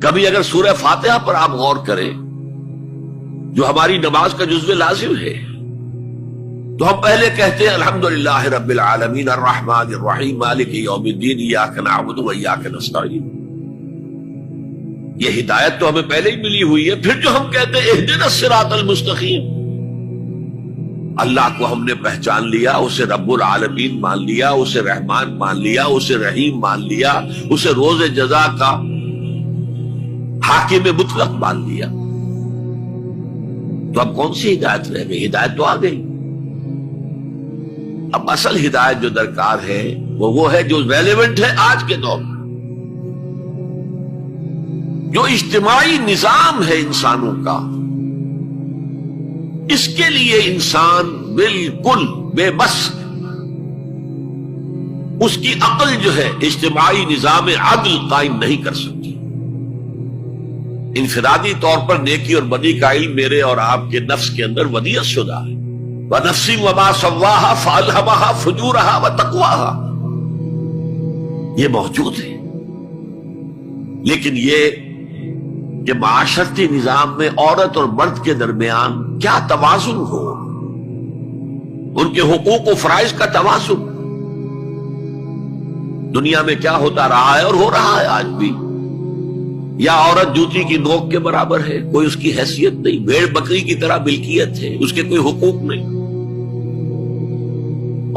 کبھی اگر سورہ فاتحہ پر آپ غور کریں جو ہماری نماز کا جزو لازم ہے تو ہم پہلے کہتے ہیں الحمدللہ رب العالمین الرحمن الرحیم مالک یوم الدین ایاک نعبد و ایاک نستعین. یہ ہدایت تو ہمیں پہلے ہی ملی ہوئی ہے. پھر جو ہم کہتے ہیں اہدنا الصراط المستقیم، اللہ کو ہم نے پہچان لیا، اسے رب العالمین مان لیا، اسے رحمان مان لیا، اسے رحیم مان لیا، اسے روز جزا کا حاکم مطلق مان لیا. تو اب کون سی ہدایت رہ گئی؟ ہدایت تو آ گئی. اب اصل ہدایت جو درکار ہے وہ ہے جو ریلیونٹ ہے آج کے دور میں. جو اجتماعی نظام ہے انسانوں کا، اس کے لیے انسان بالکل بے بس. اس کی عقل جو ہے اجتماعی نظام عدل قائم نہیں کر سکتی. انفرادی طور پر نیکی اور بدی کا علم میرے اور آپ کے نفس کے اندر ودیعت شدہ ہے. وَنَفْسٍ وَمَا سَوَّاهَا فَأَلْهَمَهَا فُجُورَهَا وَتَقْوَاهَا، یہ موجود ہے. لیکن یہ کہ معاشرتی نظام میں عورت اور مرد کے درمیان کیا توازن ہو، ان کے حقوق و فرائض کا توازن. دنیا میں کیا ہوتا رہا ہے اور ہو رہا ہے آج بھی. یا عورت جوتی کی نوک کے برابر ہے، کوئی اس کی حیثیت نہیں، بھیڑ بکری کی طرح ملکیت ہے، اس کے کوئی حقوق نہیں.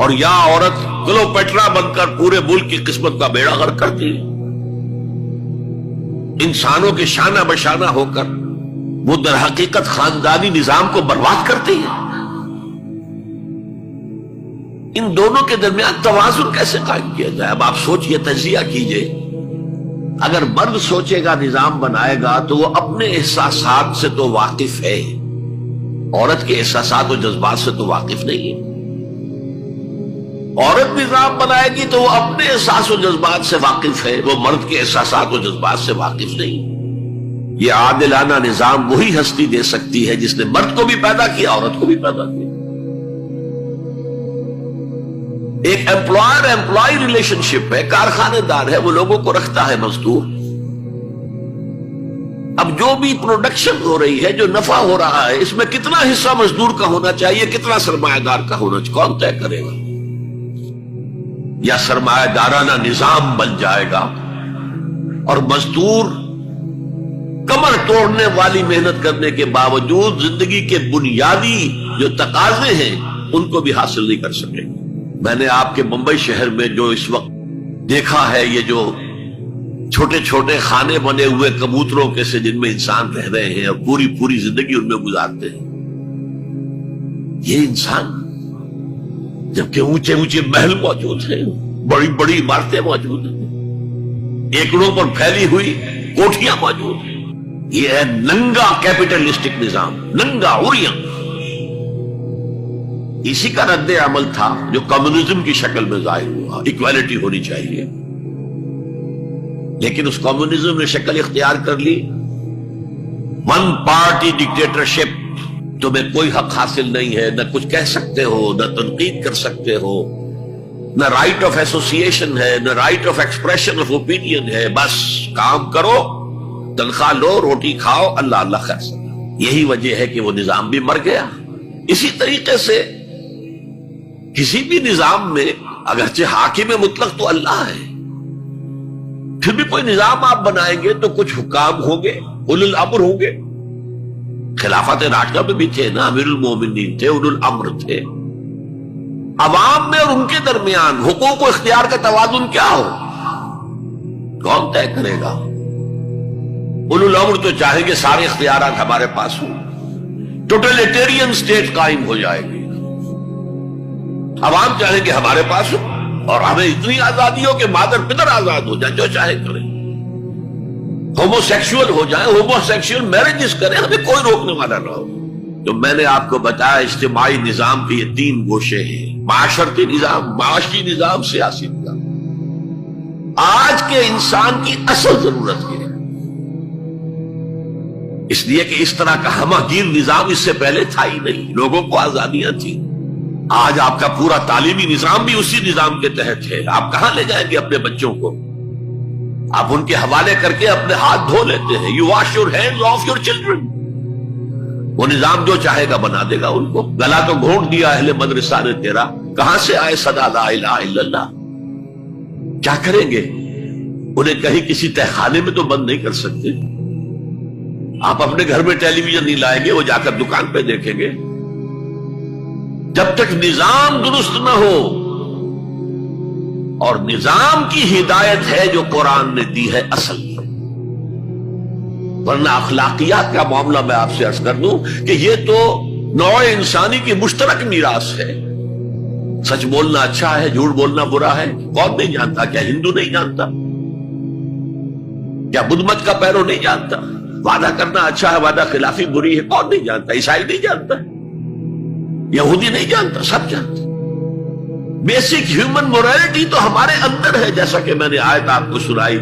اور یا عورت کلوپیٹرا بن کر پورے ملک کی قسمت کا بیڑا غرق کرتی ہے. انسانوں کے شانہ بشانہ ہو کر وہ در حقیقت خاندانی نظام کو برباد کرتی ہے. ان دونوں کے درمیان توازن کیسے قائم کیا جائے؟ اب آپ سوچئے، تجزیہ کیجئے. اگر مرد سوچے گا، نظام بنائے گا تو وہ اپنے احساسات سے تو واقف ہے، عورت کے احساسات و جذبات سے تو واقف نہیں ہے. عورت نظام بنائے گی تو وہ اپنے احساس و جذبات سے واقف ہے، وہ مرد کے احساسات و جذبات سے واقف نہیں. یہ عادلانہ نظام وہی ہستی دے سکتی ہے جس نے مرد کو بھی پیدا کیا، عورت کو بھی پیدا کیا. ایک امپلائر امپلائی ریلیشن شپ ہے، کارخانے دار ہے، وہ لوگوں کو رکھتا ہے مزدور. اب جو بھی پروڈکشن ہو رہی ہے، جو نفع ہو رہا ہے، اس میں کتنا حصہ مزدور کا ہونا چاہیے، کتنا سرمایہ دار کا ہونا چاہیے، کون طے کرے گا؟ یا سرمایہ دارانہ نظام بن جائے گا اور مزدور کمر توڑنے والی محنت کرنے کے باوجود زندگی کے بنیادی جو تقاضے ہیں ان کو بھی حاصل نہیں کر سکے. میں نے آپ کے ممبئی شہر میں جو اس وقت دیکھا ہے، یہ جو چھوٹے چھوٹے خانے بنے ہوئے کبوتروں کے سے جن میں انسان رہ رہے ہیں اور پوری زندگی ان میں گزارتے ہیں. یہ انسان جبکہ اونچے محل موجود ہیں، بڑی بڑی عمارتیں موجود ہیں، ایکڑوں پر پھیلی ہوئی کوٹھیاں موجود ہیں. یہ ہے ننگا کیپٹلسٹک نظام، ننگا اوریم. اسی کا رد عمل تھا جو کمیونزم کی شکل میں ظاہر ہوا. ایکویلٹی ہونی چاہیے، لیکن اس کمیونزم نے شکل اختیار کر لی ون پارٹی ڈکٹیٹرشپ. تمہیں کوئی حق حاصل نہیں ہے، نہ کچھ کہہ سکتے ہو، نہ تنقید کر سکتے ہو، نہ رائٹ آف ایسوسیشن ہے، نہ right of expression of opinion ہے. بس کام کرو، تنخواہ لو، روٹی کھاؤ، اللہ اللہ خیر سکتا. یہی وجہ ہے کہ وہ نظام بھی مر گیا. اسی طریقے سے کسی بھی نظام میں اگرچہ حاکم مطلق تو اللہ ہے، پھر بھی کوئی نظام آپ بنائیں گے تو کچھ حکام ہوں گے، اولو الامر ہوں گے. خلافت راشدہ میں بھی تھے نا، امیر المومنین تھے، اولو الامر تھے. عوام میں اور ان کے درمیان حقوق و اختیار کا توازن کیا ہو، کون طے کرے گا؟ اولو الامر تو چاہیں گے سارے اختیارات ہمارے پاس ہوں، ٹوٹلیٹیرین سٹیٹ قائم ہو جائے گی. عوام چاہیں گے ہمارے پاس ہو اور ہمیں اتنی آزادی ہو کہ مادر پدر آزاد ہو جائیں، جو چاہے کریں. ہومو سیکشول ہو جائیں، ہومو سیکشول میرجز کریں، ہمیں کوئی روکنے والا نہ ہو. تو میں نے آپ کو بتایا اجتماعی نظام کے یہ 3 گوشے ہیں: معاشرتی نظام، معاشی نظام، سیاسی نظام. آج کے انسان کی اصل ضرورت یہ ہے، اس لیے کہ اس طرح کا ہمہ گیر نظام اس سے پہلے تھا ہی نہیں. لوگوں کو آزادیاں تھیں. آج آپ کا پورا تعلیمی نظام بھی اسی نظام کے تحت ہے. آپ کہاں لے جائیں گے اپنے بچوں کو؟ آپ ان کے حوالے کر کے اپنے ہاتھ دھو لیتے ہیں. You wash your hands of your children. وہ نظام جو چاہے گا بنا دے گا ان کو. گلا تو گھونٹ دیا اہل مدرسہ نے تیرا, کہاں سے آئے صدا لا الہ الا اللہ. کیا کریں گے؟ انہیں کہیں کسی تہخانے میں تو بند نہیں کر سکتے. آپ اپنے گھر میں ٹیلی ویژن نہیں لائیں گے, وہ جا کر دکان پہ دیکھیں گے. جب تک نظام درست نہ ہو, اور نظام کی ہدایت ہے جو قرآن نے دی ہے اصل, ورنہ اخلاقیات کا معاملہ میں آپ سے عرض کر دوں کہ یہ تو نوع انسانی کی مشترک میراث ہے. سچ بولنا اچھا ہے, جھوٹ بولنا برا ہے, کون نہیں جانتا؟ کیا ہندو نہیں جانتا؟ کیا بدھ مت کا پیرو نہیں جانتا؟ وعدہ کرنا اچھا ہے, وعدہ خلافی بری ہے, کون نہیں جانتا؟ عیسائی نہیں جانتا, یہودی نہیں جانتا, سب جانتا. بیسک ہیومن موریلٹی تو ہمارے اندر ہے, جیسا کہ میں نے آیت آپ کو سنائی.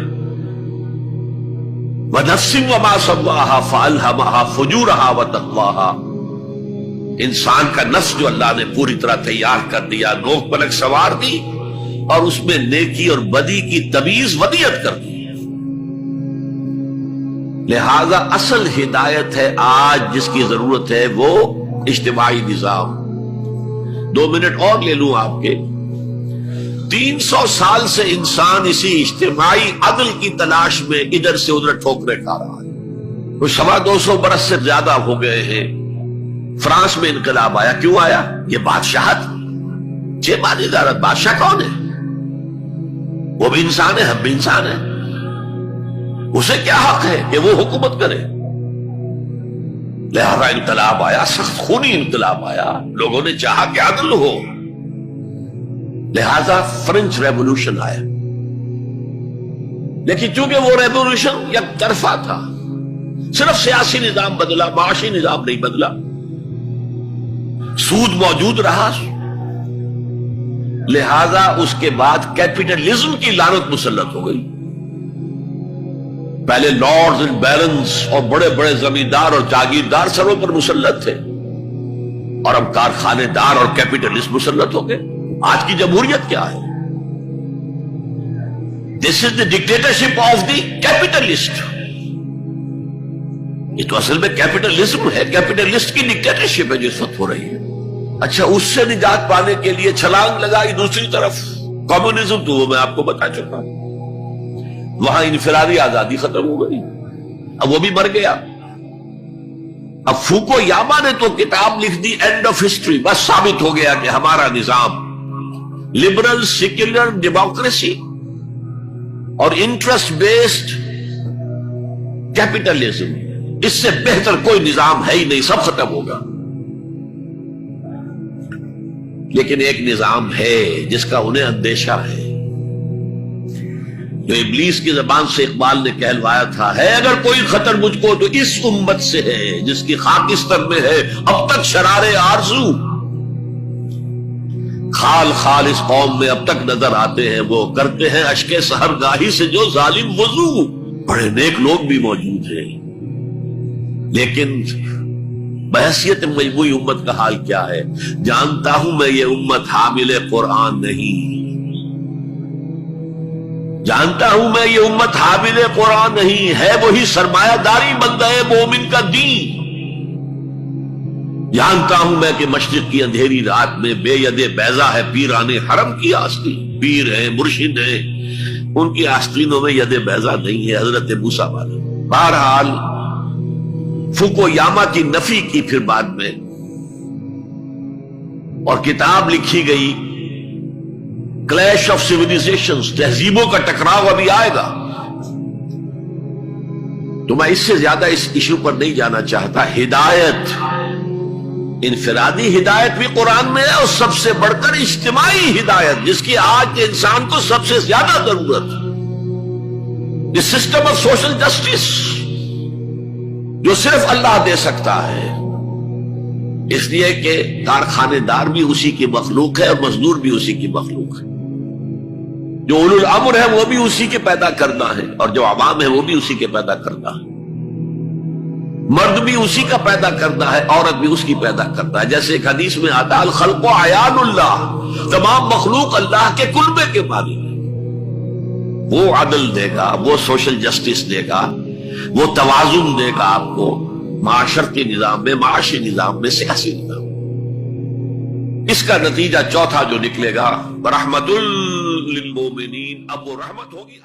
وَنَفْسٍ وَمَا سَوَّاهَا فَأَلْهَمَهَا فُجُورَهَا وَتَقْوَاهَا. انسان کا نفس جو اللہ نے پوری طرح تیار کر دیا, نوک پلک سوار دی, اور اس میں نیکی اور بدی کی تمیز ودیت کر دی. لہذا اصل ہدایت ہے آج جس کی ضرورت ہے وہ اجتماعی نظام. 2 منٹ اور لے لوں آپ کے. 300 سال سے انسان اسی اجتماعی عدل کی تلاش میں ادھر سے ادھر ٹھوکرے کھا رہا ہے. وہ 250 برس سے زیادہ ہو گئے ہیں. فرانس میں انقلاب آیا, کیوں آیا؟ یہ بادشاہت, یہ بادشاہت. بادشاہ کون ہے؟ وہ بھی انسان ہے, ہم بھی انسان ہیں. اسے کیا حق ہے کہ وہ حکومت کرے؟ لہذا انقلاب آیا, سخت خونی انقلاب آیا. لوگوں نے چاہا کہ عدل ہو, لہذا فرینچ ریولوشن آیا. لیکن چونکہ وہ ریولوشن یک طرفہ تھا, صرف سیاسی نظام بدلا, معاشی نظام نہیں بدلا. سود موجود رہا, لہذا اس کے بعد کیپٹلزم کی لعنت مسلط ہو گئی. پہلے لارڈز اینڈ بیرنز اور بڑے بڑے زمیندار اور جاگیردار سروں پر مسلط تھے, اور اب کارخانے دار اور کیپٹلسٹ مسلط ہو گئے. آج کی جمہوریت کیا ہے؟ دس از دی ڈکٹیٹرشپ آف دی کیپٹلسٹ. یہ تو اصل میں کیپٹلزم ہے, کیپٹلسٹ کی ڈکٹیٹرشپ ہے جس وقت ہو رہی ہے. اچھا, اس سے نجات پانے کے لیے چھلانگ لگائی دوسری طرف کمیونزم, تو وہ میں آپ کو بتا چکا ہوں. وہاں انفرادی آزادی ختم ہو گئی, اب وہ بھی مر گیا. اب فوکو یاما نے تو کتاب لکھ دی اینڈ آف ہسٹری. بس ثابت ہو گیا کہ ہمارا نظام لبرل سیکولر ڈیموکریسی اور انٹرسٹ بیسڈ کیپٹلزم, اس سے بہتر کوئی نظام ہے ہی نہیں, سب ختم ہوگا. لیکن ایک نظام ہے جس کا انہیں اندیشہ ہے, جو ابلیس کی زبان سے اقبال نے کہلوایا تھا, ہے اگر کوئی خطر مجھ کو تو اس امت سے ہے جس کی خاکستر میں ہے اب تک شرارے آرزو. خال خال اس قوم میں اب تک نظر آتے ہیں, وہ کرتے ہیں اشک سحرگاہی سے جو ظالم وضو. بڑے نیک لوگ بھی موجود ہیں, لیکن بحیثیت مجموعی امت کا حال کیا ہے؟ جانتا ہوں میں یہ امت حامل قرآن نہیں, جانتا ہوں میں یہ امت حامل قرآن نہیں ہے, وہی سرمایہ داری بندہ مومن کا دین. جانتا ہوں میں کہ مشرق کی اندھیری رات میں بے ید بیضا ہے پیران حرم کی آستین. پیر ہیں, مرشد ہیں, ان کی آستینوں میں ید بیضا نہیں ہے, حضرت موسیٰ والا. بہرحال فوکو یاما کی نفی کی پھر بعد میں, اور کتاب لکھی گئی کلیش آف سیویلائزیشنز, تہذیبوں کا ٹکراؤ ابھی آئے گا. تو میں اس سے زیادہ اس ایشو پر نہیں جانا چاہتا. ہدایت, انفرادی ہدایت بھی قرآن میں ہے, اور سب سے بڑھ کر اجتماعی ہدایت جس کی آج کے انسان کو سب سے زیادہ ضرورت ہے. The system of social justice جو صرف اللہ دے سکتا ہے, اس لیے کہ کارخانے دار بھی اسی کی مخلوق ہے اور مزدور بھی اسی کی مخلوق ہے. جو اولو الامر ہے وہ بھی اسی کے پیدا کرنا ہے, اور جو عوام ہے وہ بھی اسی کے پیدا کرنا ہے. مرد بھی اسی کا پیدا کرنا ہے, عورت بھی اس کی پیدا کرنا ہے. جیسے ایک حدیث میں آتا, الخلق عیان اللہ, تمام مخلوق اللہ کے کلبے کے مالک ہے. وہ عدل دے گا، وہ سوشل جسٹس دے گا، وہ توازن دے گا آپ کو معاشرتی نظام میں، معاشی نظام میں، سیاسی نظام میں۔ اس کا نتیجہ چوتھا جو نکلے گا رحمت للمومنین، اب وہ رحمت ہوگی۔